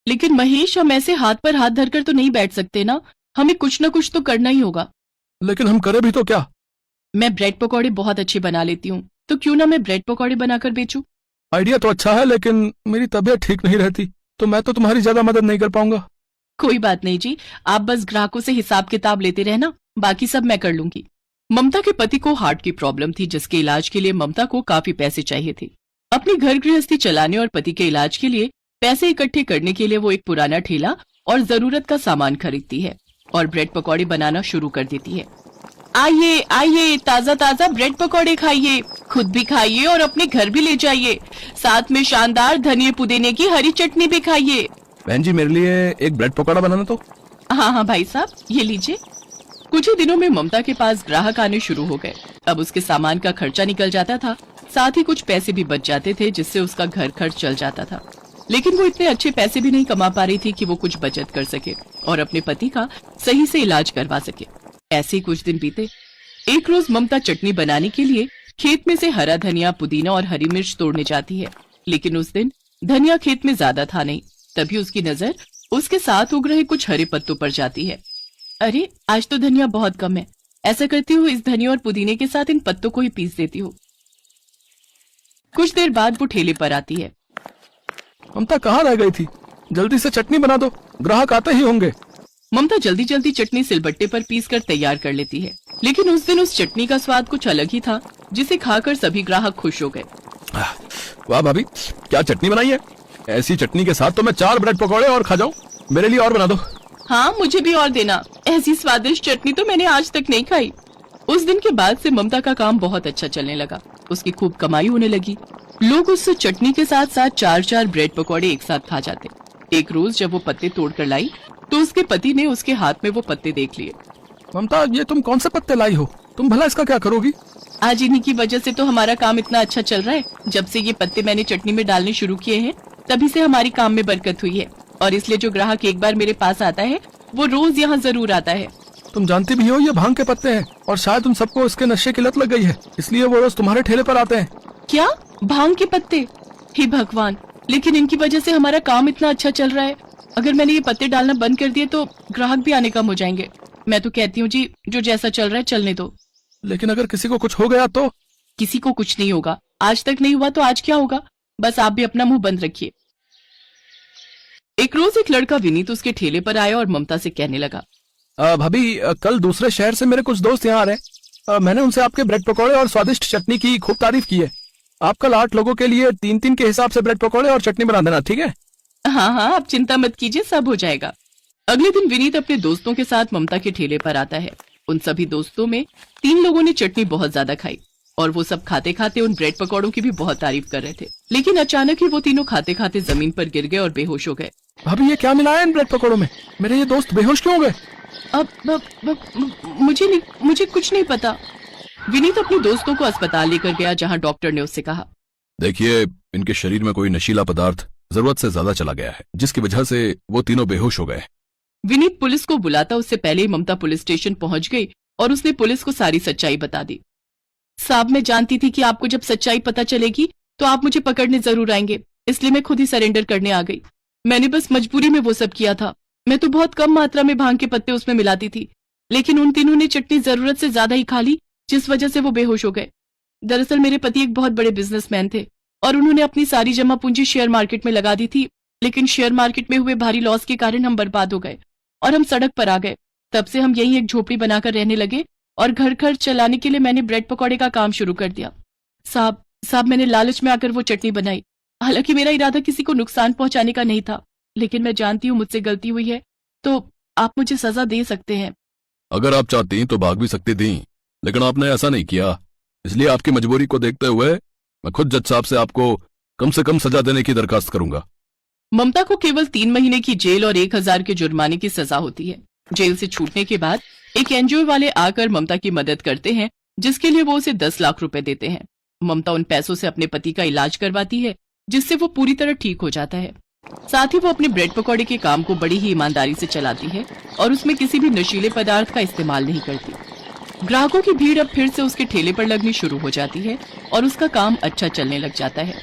लेकिन महेश, हम ऐसे हाथ पर हाथ धरकर तो नहीं बैठ सकते ना। हमें कुछ ना कुछ तो करना ही होगा। लेकिन हम करें भी तो क्या? मैं ब्रेड पकौड़े बहुत अच्छे बना लेती हूँ, तो क्यों ना मैं ब्रेड पकौड़े बनाकर बेचूं। आइडिया तो अच्छा है, लेकिन मेरी तबीयत ठीक नहीं रहती, तो मैं तो तुम्हारी ज्यादा मदद नहीं कर पाऊंगा। कोई बात नहीं जी, आप बस ग्राहकों से हिसाब किताब लेते रहना, बाकी सब मैं कर लूंगी। ममता के पति को हार्ट की प्रॉब्लम थी, जिसके इलाज के लिए ममता को काफी पैसे चाहिए थे। अपनी घर गृहस्थी चलाने और पति के इलाज के लिए पैसे इकट्ठे करने के लिए वो एक पुराना ठेला और जरूरत का सामान खरीदती है और ब्रेड पकौड़े बनाना शुरू कर देती है। आइए आइए, ताजा ताजा ब्रेड पकौड़े खाइए, खुद भी खाइए और अपने घर भी ले जाइए। साथ में शानदार धनिया पुदीने की हरी चटनी भी खाइए। बहन जी, मेरे लिए एक ब्रेड पकौड़ा बनाना तो। हाँ हाँ भाई साहब, ये लीजिए। कुछ ही दिनों में ममता के पास ग्राहक आने शुरू हो गए। अब उसके सामान का खर्चा निकल जाता था, साथ ही कुछ पैसे भी बच जाते थे, जिससे उसका घर खर्च चल जाता था। लेकिन वो इतने अच्छे पैसे भी नहीं कमा पा रही थी कि वो कुछ बचत कर सके और अपने पति का सही से इलाज करवा सके। ऐसे ही कुछ दिन बीते। एक रोज ममता चटनी बनाने के लिए खेत में से हरा धनिया, पुदीना और हरी मिर्च तोड़ने जाती है, लेकिन उस दिन धनिया खेत में ज्यादा था नहीं। तभी उसकी नजर उसके साथ उग रहे कुछ हरे पत्तों पर जाती है। अरे, आज तो धनिया बहुत कम है। ऐसा करती हूँ, इस धनिया और पुदीने के साथ इन पत्तों को ही पीस देती हूँ। कुछ देर बाद वो ठेले पर आती है। ममता कहाँ रह गई थी? जल्दी से चटनी बना दो, ग्राहक आते ही होंगे। ममता जल्दी जल्दी चटनी सिलबट्टे पर पीसकर तैयार कर लेती है, लेकिन उस दिन उस चटनी का स्वाद कुछ अलग ही था, जिसे खाकर सभी ग्राहक खुश हो गए। वाह भाभी, क्या चटनी बनाई है! ऐसी चटनी के साथ तो मैं 4 ब्रेड पकौड़े और खा जाऊं। मेरे लिए और बना दो। हाँ, मुझे भी और देना। ऐसी स्वादिष्ट चटनी तो मैंने आज तक नहीं खाई। उस दिन के बाद से ममता का काम बहुत अच्छा चलने लगा। उसकी खूब कमाई होने लगी। लोग उससे चटनी के साथ साथ 4-4 ब्रेड पकौड़े एक साथ खा जाते। एक रोज जब वो पत्ते तोड़कर लाई, तो उसके पति ने उसके हाथ में वो पत्ते देख लिए। ममता, ये तुम कौन से पत्ते लाई हो? तुम भला इसका क्या करोगी? आज इन्हीं की वजह से तो हमारा काम इतना अच्छा चल रहा है। जब से ये पत्ते मैंने चटनी में डालने शुरू किए हैं, तभी से हमारी काम में बरकत हुई है, और इसलिए जो ग्राहक एक बार मेरे पास आता है, वो रोज यहाँ जरूर आता है। तुम जानती भी हो ये भांग के पत्ते हैं, और शायद उन सबको इसके नशे की लत लग गई है, इसलिए वो रोज तुम्हारे ठेले पर आते हैं। क्या? भांग के पत्ते? हे भगवान, लेकिन इनकी वजह से हमारा काम इतना अच्छा चल रहा है। अगर मैंने ये पत्ते डालना बंद कर दिए तो ग्राहक भी आने कम हो जाएंगे। मैं तो कहती हूँ जी, जो जैसा चल रहा है चलने दो। लेकिन अगर किसी को कुछ हो गया तो? किसी को कुछ नहीं होगा। आज तक नहीं हुआ तो आज क्या होगा? बस आप भी अपना मुंह बंद रखिए। एक रोज एक लड़का विनीत उसके ठेले पर आया और ममता से कहने लगा, भाभी, कल दूसरे शहर से मेरे कुछ दोस्त यहाँ आ रहे हैं। मैंने उनसे आपके ब्रेड पकौड़े और स्वादिष्ट चटनी की खूब तारीफ की है। आप कल 8 लोगों के लिए 3-3 के हिसाब से ब्रेड पकौड़े और चटनी बना देना, ठीक है? हाँ हाँ, आप चिंता मत कीजिए, सब हो जाएगा। अगले दिन विनीत अपने दोस्तों के साथ ममता के ठेले पर आता है। उन सभी दोस्तों में 3 लोगों ने चटनी बहुत ज्यादा खाई, और वो सब खाते खाते उन ब्रेड पकौड़ों की भी बहुत तारीफ कर रहे थे। लेकिन अचानक ही वो तीनों खाते खाते जमीन पर गिर गए और बेहोश हो गए। भाभी, ये क्या मिलाया इन ब्रेड पकौड़ों में? मेरे ये दोस्त बेहोश क्यों हो गए? मुझे कुछ नहीं पता। विनीत अपने दोस्तों को अस्पताल लेकर गया, जहाँ डॉक्टर ने उससे कहा, देखिए, इनके शरीर में कोई नशीला पदार्थ जरूरत से ज्यादा चला गया है, जिसकी वजह से वो तीनों बेहोश हो गए। विनीत पुलिस को बुलाता उससे पहले ही ममता पुलिस स्टेशन पहुंच गई और उसने पुलिस को सारी सच्चाई बता दी। साहब, मैं जानती थी कि आपको जब सच्चाई पता चलेगी तो आप मुझे पकड़ने जरूर आएंगे, इसलिए मैं खुद ही सरेंडर करने आ गई। मैंने बस मजबूरी में वो सब किया था। मैं तो बहुत कम मात्रा में भांग के पत्ते उसमें मिलाती थी, लेकिन उन तीनों ने चटनी जरूरत से ज्यादा ही खा ली, जिस वजह से वो बेहोश हो गए। दरअसल मेरे पति एक बहुत बड़े बिजनेसमैन थे और उन्होंने अपनी सारी जमा पूंजी शेयर मार्केट में लगा दी थी, लेकिन शेयर मार्केट में हुए भारी लॉस के कारण हम बर्बाद हो गए और हम सड़क पर आ गए। तब से हम यहीं एक झोपड़ी बनाकर रहने लगे और घर खर्च चलाने के लिए मैंने ब्रेड पकौड़े का काम शुरू कर दिया। साहब, मैंने लालच में आकर वो चटनी बनाई। हालांकि मेरा इरादा किसी को नुकसान पहुंचाने का नहीं था, लेकिन मैं जानती हूँ मुझसे गलती हुई है, तो आप मुझे सजा दे सकते हैं। अगर आप चाहती तो भाग भी सकती थी, लेकिन आपने ऐसा नहीं किया, इसलिए आपकी मजबूरी को देखते हुए मैं खुद जज साहब से आपको कम से कम सजा देने की दरखास्त करूंगा। ममता को केवल 3 महीने की जेल और 1000 के जुर्माने की सजा होती है। जेल से छूटने के बाद एक एनजीओ वाले आकर ममता की मदद करते हैं, जिसके लिए वो उसे 10 लाख रुपए देते हैं। ममता उन पैसों से अपने पति का इलाज करवाती है, जिससे वो पूरी तरह ठीक हो जाता है। साथ ही वो अपने ब्रेड पकौड़े के काम को बड़ी ही ईमानदारी से चलाती है और उसमें किसी भी नशीले पदार्थ का इस्तेमाल नहीं करती। ग्राहकों की भीड़ अब फिर से उसके ठेले पर लगनी शुरू हो जाती है और उसका काम अच्छा चलने लग जाता है।